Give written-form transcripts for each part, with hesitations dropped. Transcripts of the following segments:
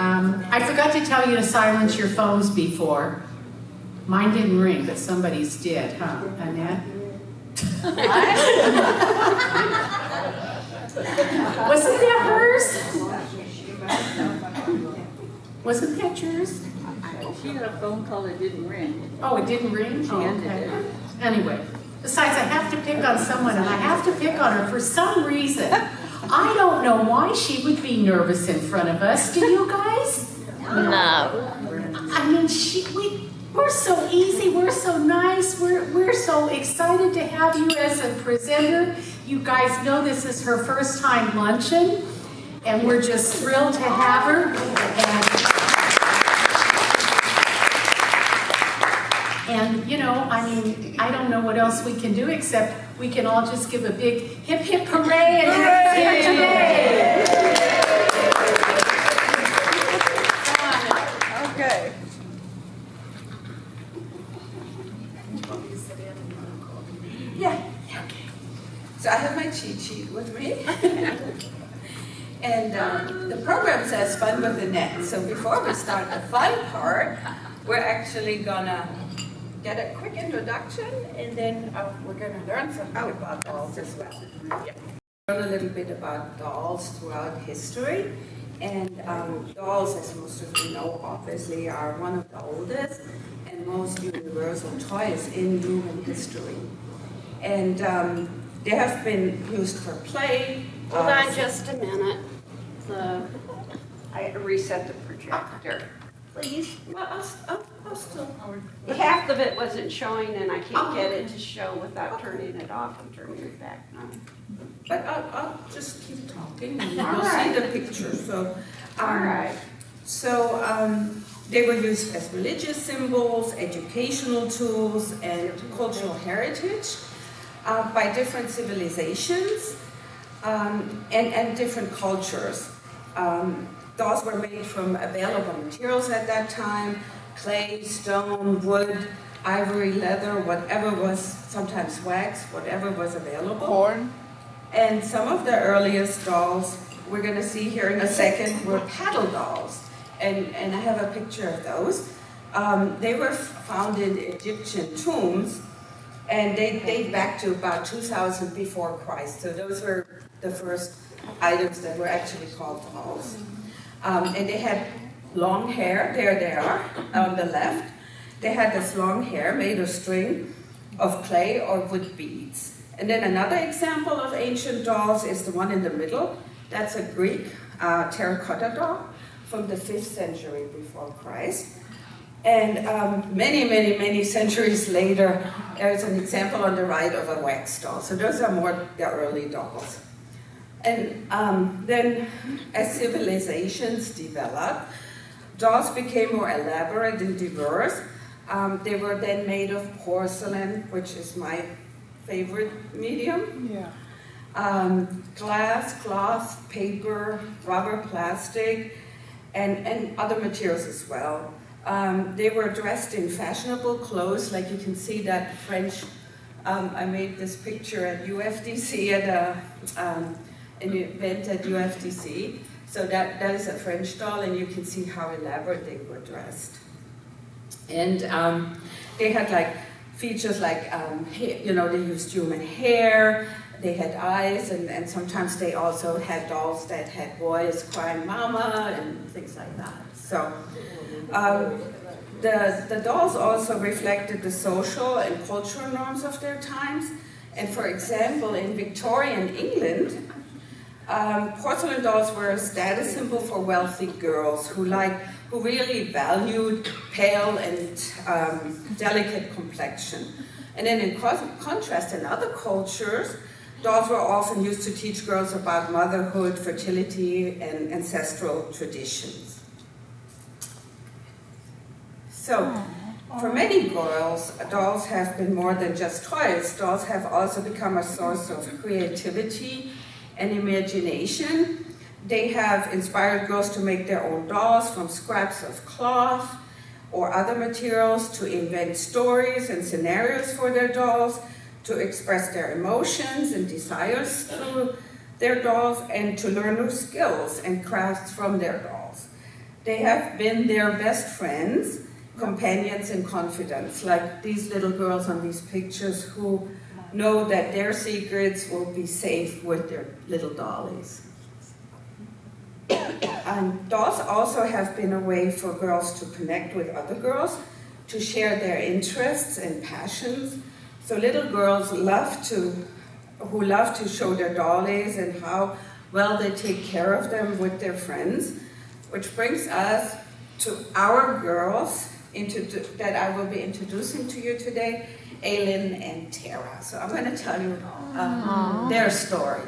I forgot to tell you to silence your phones before. Mine didn't ring, but somebody's did, huh, Annette? Wasn't that hers? Wasn't that yours? She had a phone call that didn't ring. Oh, it didn't ring? She ended it. Anyway, besides, I have to pick on someone, and I have to pick on her for some reason. I don't know why she would be nervous in front of us. Do you guys? No. I mean, we're so easy, we're so nice, we're so excited to have you as a presenter. You guys know this is her first time luncheon, and we're just thrilled to have her. And you know, I mean, I don't know what else we can do except we can all just give a big hip hip hooray and have her here today. Okay. Yeah. Okay. So I have my cheat sheet with me. And the program says fun with Annette. So before we start the fun part, we're actually gonna get a quick introduction, and then we're gonna learn something about dolls as well. Yeah. Learn a little bit about dolls throughout history. And dolls, as most of you know, obviously are one of the oldest and most universal toys in human history. And they have been used for play. Hold on just a minute. I had to reset the projector. Please. Well, I'll still. Half of it wasn't showing, and I can't get it to show without turning it off. I'm turning it back now. But I'll just keep talking, and you'll Alright. see the picture. So, All right. So they were used as religious symbols, educational tools, and cultural heritage by different civilizations and different cultures. Dolls were made from available materials at that time: clay, stone, wood, ivory, leather, whatever was, sometimes wax, whatever was available. Corn. And some of the earliest dolls we're going to see here in a second were paddle dolls. And I have a picture of those. They were found in Egyptian tombs, and they date back to about 2000 before Christ. So those were the first items that were actually called dolls. And they had long hair. There they are on the left. They had this long hair made of string, of clay, or wood beads. And then another example of ancient dolls is the one in the middle. That's a Greek terracotta doll from the 5th century before Christ. And many centuries later, there's an example on the right of a wax doll. So those are more the early dolls. And then as civilizations developed, dolls became more elaborate and diverse. They were then made of porcelain, which is my favorite medium. Yeah. Glass, cloth, paper, rubber, plastic, and other materials as well. They were dressed in fashionable clothes, like you can see that French. I made this picture at UFDC at an event at UFDC. So that is a French doll, and you can see how elaborate they were dressed. And they had like features like, you know, they used human hair, they had eyes, and sometimes they also had dolls that had boys crying mama and things like that. So the dolls also reflected the social and cultural norms of their times. And for example, in Victorian England, porcelain dolls were a status symbol for wealthy girls who really valued pale and delicate complexion. And then in contrast, in other cultures, dolls were often used to teach girls about motherhood, fertility, and ancestral traditions. So, for many girls, dolls have been more than just toys. Dolls have also become a source of creativity and imagination. They have inspired girls to make their own dolls from scraps of cloth or other materials, to invent stories and scenarios for their dolls, to express their emotions and desires through their dolls, and to learn new skills and crafts from their dolls. They have been their best friends, companions, and confidants, like these little girls on these pictures who know that their secrets will be safe with their little dollies. And dolls also have been a way for girls to connect with other girls, to share their interests and passions. So little girls who love to show their dollies and how well they take care of them with their friends, which brings us to our girls that I will be introducing to you today, Aylin and Tara. So I'm going to tell you their story.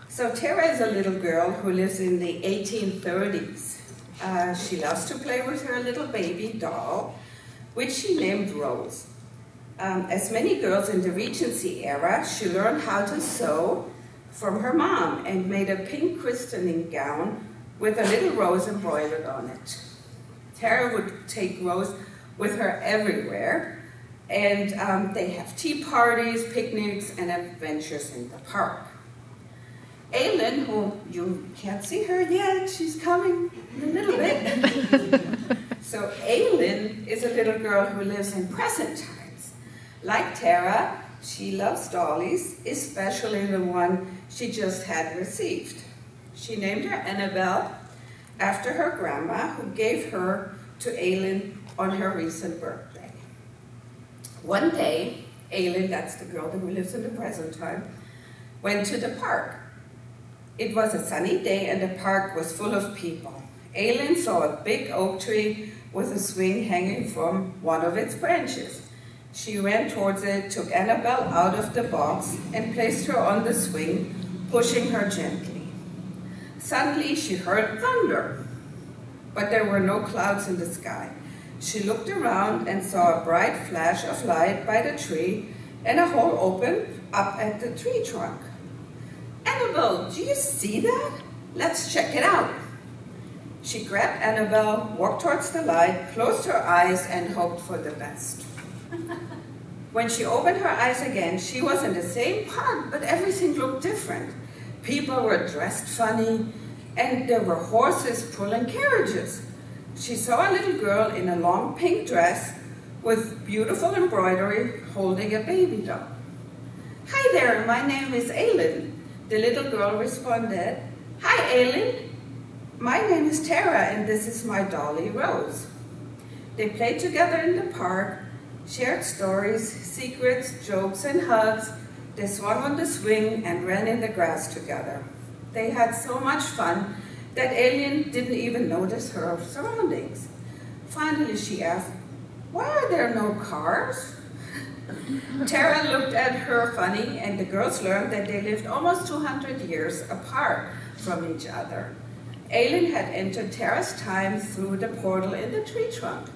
So Tara is a little girl who lives in the 1830s. She loves to play with her little baby doll, which she named Rose. As many girls in the Regency era, she learned how to sew from her mom and made a pink christening gown with a little rose embroidered on it. Tara would take Rose with her everywhere, and they have tea parties, picnics, and adventures in the park. Aylin, who you can't see her yet, she's coming in a little bit. So Aylin is a little girl who lives in present times. Like Tara, she loves dollies, especially the one she just had received. She named her Annabelle after her grandma, who gave her to Aylin on her recent birthday. One day, Aylin, that's the girl who lives in the present time, went to the park. It was a sunny day and the park was full of people. Aylin saw a big oak tree with a swing hanging from one of its branches. She ran towards it, took Annabelle out of the box, and placed her on the swing, pushing her gently. Suddenly, she heard thunder, but there were no clouds in the sky. She looked around and saw a bright flash of light by the tree and a hole opened up at the tree trunk. Annabelle, do you see that? Let's check it out. She grabbed Annabelle, walked towards the light, closed her eyes, and hoped for the best. When she opened her eyes again, she was in the same park, but everything looked different. People were dressed funny, and there were horses pulling carriages. She saw a little girl in a long pink dress with beautiful embroidery holding a baby doll. Hi there, my name is Aylin. The little girl responded, Hi Aylin, my name is Tara and this is my dolly Rose. They played together in the park, shared stories, secrets, jokes, and hugs. They swung on the swing and ran in the grass together. They had so much fun that Aylin didn't even notice her surroundings. Finally, she asked, Why are there no cars? Tara looked at her funny, and the girls learned that they lived almost 200 years apart from each other. Aylin had entered Tara's time through the portal in the tree trunk.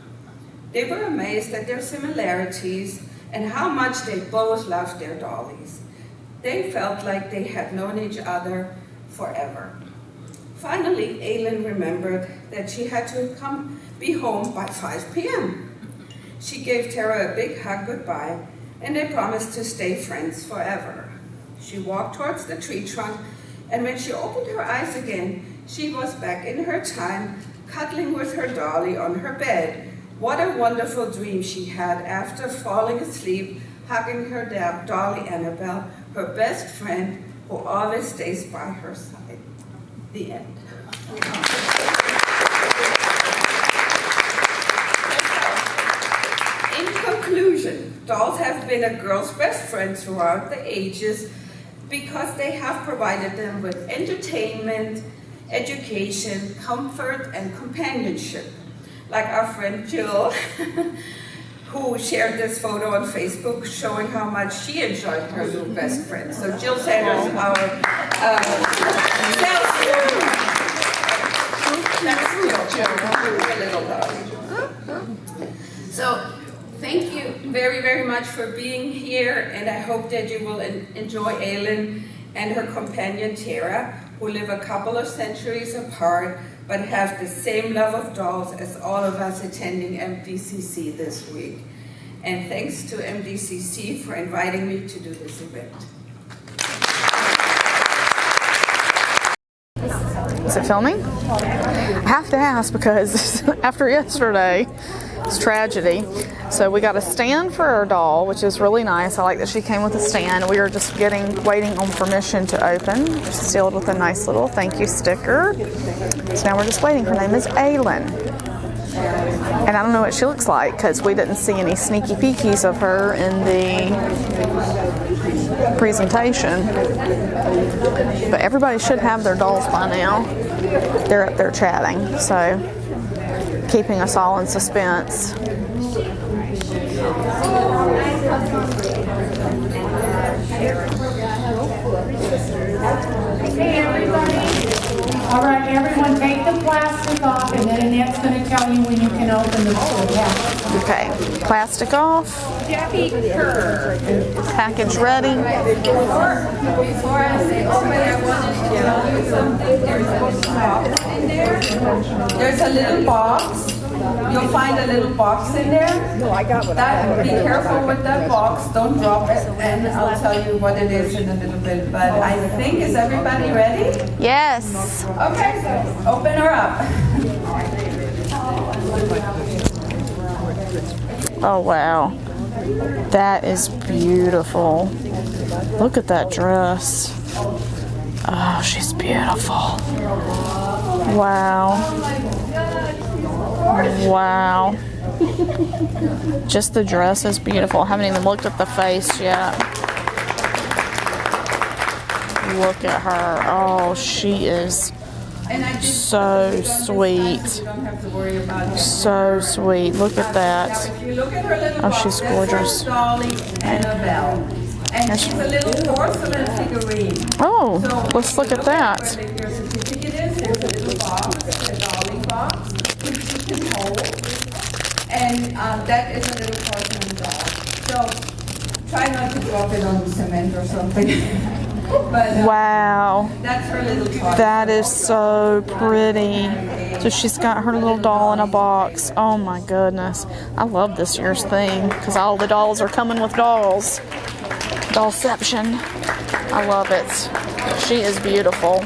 They were amazed at their similarities and how much they both loved their dollies. They felt like they had known each other forever. Finally, Aylin remembered that she had to be home by 5 p.m. She gave Tara a big hug goodbye, and they promised to stay friends forever. She walked towards the tree trunk, and when she opened her eyes again, she was back in her time, cuddling with her dolly on her bed. What a wonderful dream she had after falling asleep, hugging her dolly Annabelle, her best friend, who always stays by her side. The end. In conclusion, dolls have been a girl's best friend throughout the ages because they have provided them with entertainment, education, comfort, and companionship. Like our friend Jill, who shared this photo on Facebook showing how much she enjoyed her new best friend. So Jill Sanders, our So thank you very, very much for being here, and I hope that you will enjoy Aylin and her companion Tara, who live a couple of centuries apart, but have the same love of dolls as all of us attending MDCC this week. And thanks to MDCC for inviting me to do this event. Is it filming? I have to ask because after yesterday, it's tragedy. So we got a stand for our doll, which is really nice. I like that she came with a stand. We are just waiting on permission to open. Sealed with a nice little thank you sticker. So now we're just waiting. Her name is Aylin. And I don't know what she looks like because we didn't see any sneaky peekies of her in the presentation. But everybody should have their dolls by now. They're up there chatting, so keeping us all in suspense. Hey everybody. All right, everyone take the plastic off and then Annette's going to tell you when you can open the package. Okay, plastic off. Package ready. Before I say open, I wanted to tell you something. There's a little box. You'll find a little box in there. No, I got that. Be careful with that box. Don't drop it. And I'll tell you what it is in a little bit. But I think, is everybody ready? Yes. Okay, open her up. Oh, wow. That is beautiful. Look at that dress. Oh, she's beautiful. Wow. Wow. Just the dress is beautiful. I haven't even looked at the face yet. Look at her. Oh, she is so sweet. So sweet. Look at that. Oh, she's gorgeous. Dolly and a bell. And she's a little porcelain figurine. Oh, let's look at that. Where your certificate is, there's a little box, a dolly box, which you can hold. And that is a little porcelain doll. So try not to drop it on the cement or something. But Wow. that's her little toy. That is so pretty. So she's got her little doll in a box. Oh my goodness. I love this year's theme because all the dolls are coming with dolls. Dollception. I love it. She is beautiful.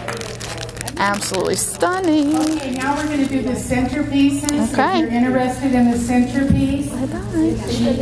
Absolutely stunning. Okay, now we're going to do the centerpieces. Okay. If you're interested in the centerpiece. Bye-bye. She is